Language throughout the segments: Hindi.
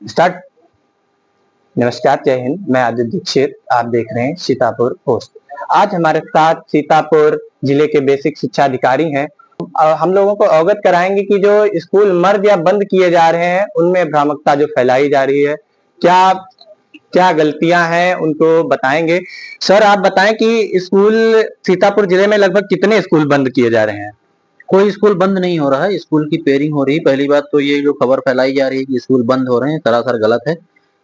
स्टार्ट। नमस्कार, जय हिंद। मैं आदित्य दीक्षित, आप देख रहे हैं सीतापुर पोस्ट। आज हमारे साथ सीतापुर जिले के बेसिक शिक्षा अधिकारी हैं। हम लोगों को अवगत कराएंगे कि जो स्कूल मर्ज या बंद किए जा रहे हैं उनमें भ्रामकता जो फैलाई जा रही है, क्या क्या गलतियां हैं, उनको बताएंगे। सर, आप बताएं कि स्कूल सीतापुर जिले में लगभग कितने स्कूल बंद किए जा रहे हैं? कोई स्कूल बंद नहीं हो रहा है, स्कूल की पेयरिंग हो रही है। पहली बात तो ये जो खबर फैलाई जा रही है कि स्कूल बंद हो रहे हैं, सरासर गलत है।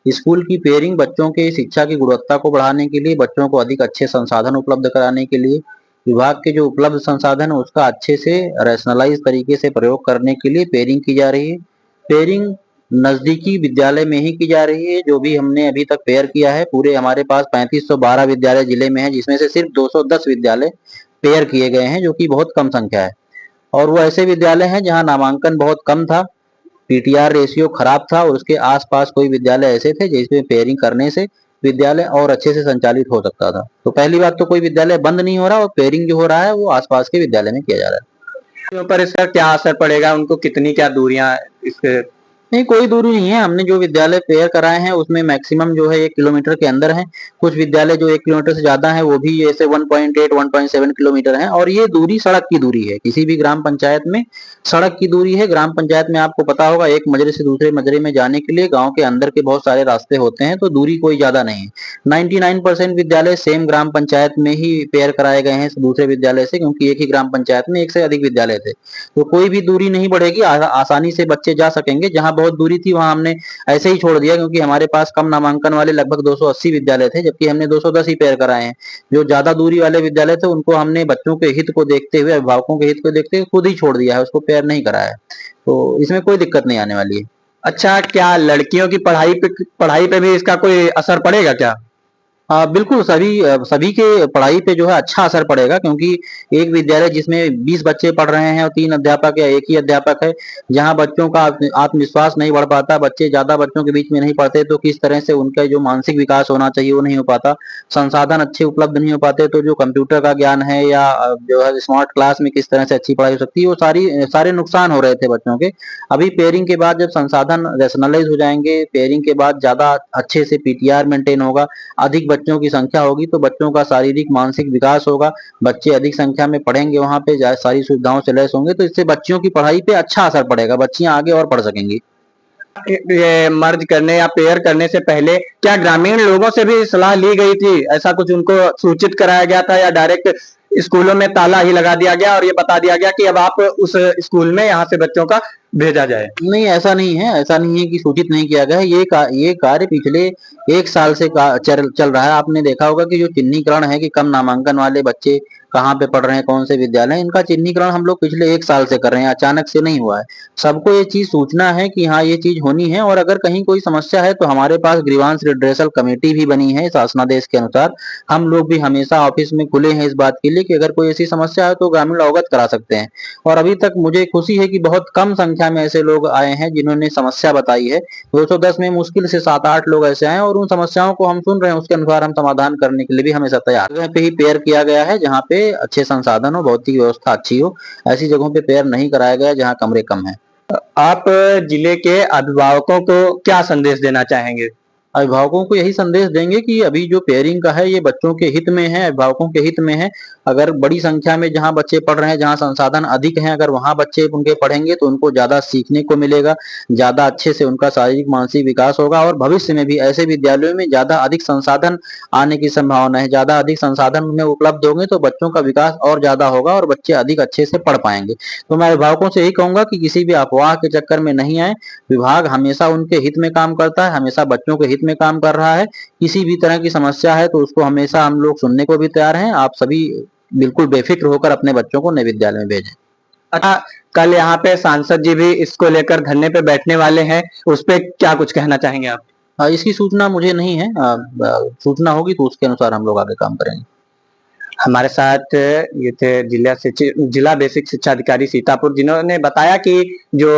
स्कूल की पेयरिंग बच्चों के शिक्षा की गुणवत्ता को बढ़ाने के लिए, बच्चों को अधिक अच्छे संसाधन उपलब्ध कराने के लिए, विभाग के जो उपलब्ध संसाधन है उसका अच्छे से रैशनलाइज तरीके से प्रयोग करने के लिए पेयरिंग की जा रही है। पेयरिंग नजदीकी विद्यालय में ही की जा रही है। जो भी हमने अभी तक पेयर किया है, पूरे हमारे पास 3512 विद्यालय जिले में है, जिसमें से सिर्फ 210 विद्यालय पेयर किए गए हैं, जो कि बहुत कम संख्या है। और वो ऐसे विद्यालय हैं जहां नामांकन बहुत कम था, पीटीआर रेशियो खराब था, और उसके आसपास कोई विद्यालय ऐसे थे जिसमें पेयरिंग करने से विद्यालय और अच्छे से संचालित हो सकता था। तो पहली बात तो कोई विद्यालय बंद नहीं हो रहा, और पेयरिंग जो हो रहा है वो आसपास के विद्यालय में किया जा रहा है। ऊपर इसका क्या असर पड़ेगा? उनको कितनी क्या दूरियां इसके? नहीं, कोई दूरी नहीं है। हमने जो विद्यालय पेयर कराए हैं उसमें मैक्सिमम जो है 1 किलोमीटर के अंदर है। कुछ विद्यालय जो 1 किलोमीटर से ज्यादा है वो भी ऐसे 1.8 1.7 किलोमीटर है। और ये दूरी सड़क की दूरी है। किसी भी ग्राम पंचायत में सड़क की दूरी है। ग्राम पंचायत में आपको पता होगा, एक मजरे से दूसरे मजरे में जाने के लिए गाँव के अंदर के बहुत सारे रास्ते होते हैं, तो दूरी कोई ज्यादा नहीं है। 99% विद्यालय सेम ग्राम पंचायत में ही पेयर कराए गए हैं दूसरे विद्यालय से, क्योंकि एक ही ग्राम पंचायत में एक से अधिक विद्यालय थे। तो कोई भी दूरी नहीं बढ़ेगी, आसानी से बच्चे जा सकेंगे। जहां बहुत दूरी थी वहां हमने ऐसे ही छोड़ दिया, क्योंकि हमारे पास कम नामांकन वाले लगभग 280 विद्यालय थे, जबकि हमने 210 ही पेयर कराए हैं। जो ज्यादा दूरी वाले विद्यालय थे उनको हमने बच्चों के हित को देखते हुए, अभिभावकों के हित को देखते हुए खुद ही छोड़ दिया है, उसको पेयर नहीं कराया है। तो इसमें कोई दिक्कत नहीं आने वाली है। अच्छा, क्या लड़कियों की पढ़ाई पे भी इसका कोई असर पड़ेगा क्या? हाँ बिल्कुल, सभी के पढ़ाई पे जो है अच्छा असर पड़ेगा, क्योंकि एक विद्यालय जिसमें 20 बच्चे पढ़ रहे हैं और 3 अध्यापक या एक ही अध्यापक है, जहाँ बच्चों का आत्मविश्वास नहीं बढ़ पाता, बच्चे ज्यादा बच्चों के बीच में नहीं पढ़ते, तो किस तरह से उनका जो मानसिक विकास होना चाहिए वो नहीं हो पाता। संसाधन अच्छे उपलब्ध नहीं हो पाते, तो जो कंप्यूटर का ज्ञान है या जो है स्मार्ट क्लास में किस तरह से अच्छी पढ़ाई हो सकती है, वो सारे नुकसान हो रहे थे बच्चों के। अभी पेयरिंग के बाद जब संसाधन रैशनलाइज हो जाएंगे, पेयरिंग के बाद ज्यादा अच्छे से पीटीआर मेंटेन होगा, अधिक बच्चों की संख्या होगी, तो बच्चों का शारीरिक मानसिक विकास होगा, बच्चे अधिक संख्या में पढ़ेंगे, वहां पे सारी सुविधाओं से लैस होंगे, तो इससे बच्चियों की पढ़ाई पे अच्छा असर पड़ेगा, बच्चियां आगे और पढ़ सकेंगी। ये मर्ज करने या पेयर करने से पहले क्या ग्रामीण लोगों से भी सलाह ली गई थी? ऐसा कुछ उनको सूचित कराया गया था, या डायरेक्ट स्कूलों में ताला ही लगा दिया गया और ये बता दिया गया कि अब आप उस स्कूल में यहाँ से बच्चों का भेजा जाए? नहीं, ऐसा नहीं है कि सूचित नहीं किया गया है। ये कार्य पिछले 1 साल से चल रहा है। आपने देखा होगा कि जो चिन्हीकरण है कि कम नामांकन वाले बच्चे कहाँ पे पढ़ रहे हैं, कौन से विद्यालय, इनका चिन्हीकरण हम लोग पिछले 1 साल से कर रहे हैं, अचानक से नहीं हुआ है। सबको ये चीज सूचना है कि हाँ ये चीज होनी है, और अगर कहीं कोई समस्या है तो हमारे पास ग्रीवांस रिड्रेसल कमेटी भी बनी है शासनादेश के अनुसार। हम लोग भी हमेशा ऑफिस में खुले हैं इस बात के लिए कि अगर कोई ऐसी समस्या है तो ग्रामीण अवगत करा सकते हैं। और अभी तक मुझे खुशी है कि बहुत कम संख्या में ऐसे लोग आए हैं जिन्होंने समस्या बताई है। 210 में मुश्किल से 7-8 लोग ऐसे आए, और उन समस्याओं को हम सुन रहे हैं, उसके अनुसार हम समाधान करने के लिए भी हमेशा तैयार। जगह पे ही पेयर किया गया है जहाँ पे अच्छे संसाधन हो, भौतिक व्यवस्था अच्छी हो। ऐसी जगहों पे पेयर नहीं कराया गया जहाँ कमरे कम है। आप जिले के अभिभावकों को क्या संदेश देना चाहेंगे? अभिभावकों को यही संदेश देंगे कि अभी जो पेयरिंग का है ये बच्चों के हित में है, अभिभावकों के हित में है। अगर बड़ी संख्या में जहाँ बच्चे पढ़ रहे हैं, जहाँ संसाधन अधिक हैं, अगर वहाँ बच्चे उनके पढ़ेंगे तो उनको ज्यादा सीखने को मिलेगा, ज्यादा अच्छे से उनका शारीरिक मानसिक विकास होगा, और भविष्य में भी ऐसे विद्यालयों में ज्यादा अधिक संसाधन आने की संभावना है। ज्यादा अधिक संसाधन उनमें उपलब्ध होंगे तो बच्चों का विकास और ज्यादा होगा और बच्चे अधिक अच्छे से पढ़ पाएंगे। तो मैं अभिभावकों से यही कहूंगा कि किसी भी अफवाह के चक्कर में नहीं आए। विभाग हमेशा उनके हित में काम करता है, हमेशा बच्चों के हित में काम कर रहा है। किसी भी तरह की समस्या है तो उसको हमेशा हम लोग सुनने को भी तैयार हैं। आप सभी बिल्कुल बेफिक्र होकर अपने बच्चों को नए विद्यालय में भेजें। अच्छा, कल यहाँ पे सांसद जी भी इसको लेकर धरने पे बैठने वाले हैं, उस पे क्या कुछ कहना चाहेंगे आप? इसकी सूचना मुझे नहीं है। सूचना होगी तो उसके अनुसार हम लोग आगे काम करेंगे। हमारे साथ ये थे जिला बेसिक शिक्षा अधिकारी सीतापुर, जिन्होंने बताया कि जो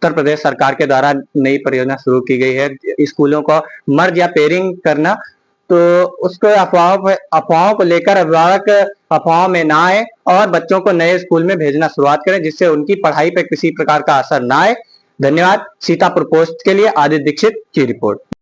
उत्तर प्रदेश सरकार के द्वारा नई परियोजना शुरू की गई है स्कूलों को मर्ज या पेयरिंग करना, तो उसको अफवाहों को लेकर अभिभावक अफवाहों में ना आए और बच्चों को नए स्कूल में भेजना शुरुआत करें, जिससे उनकी पढ़ाई पर किसी प्रकार का असर ना आए। धन्यवाद। सीतापुर पोस्ट के लिए आदित्य दीक्षित की रिपोर्ट।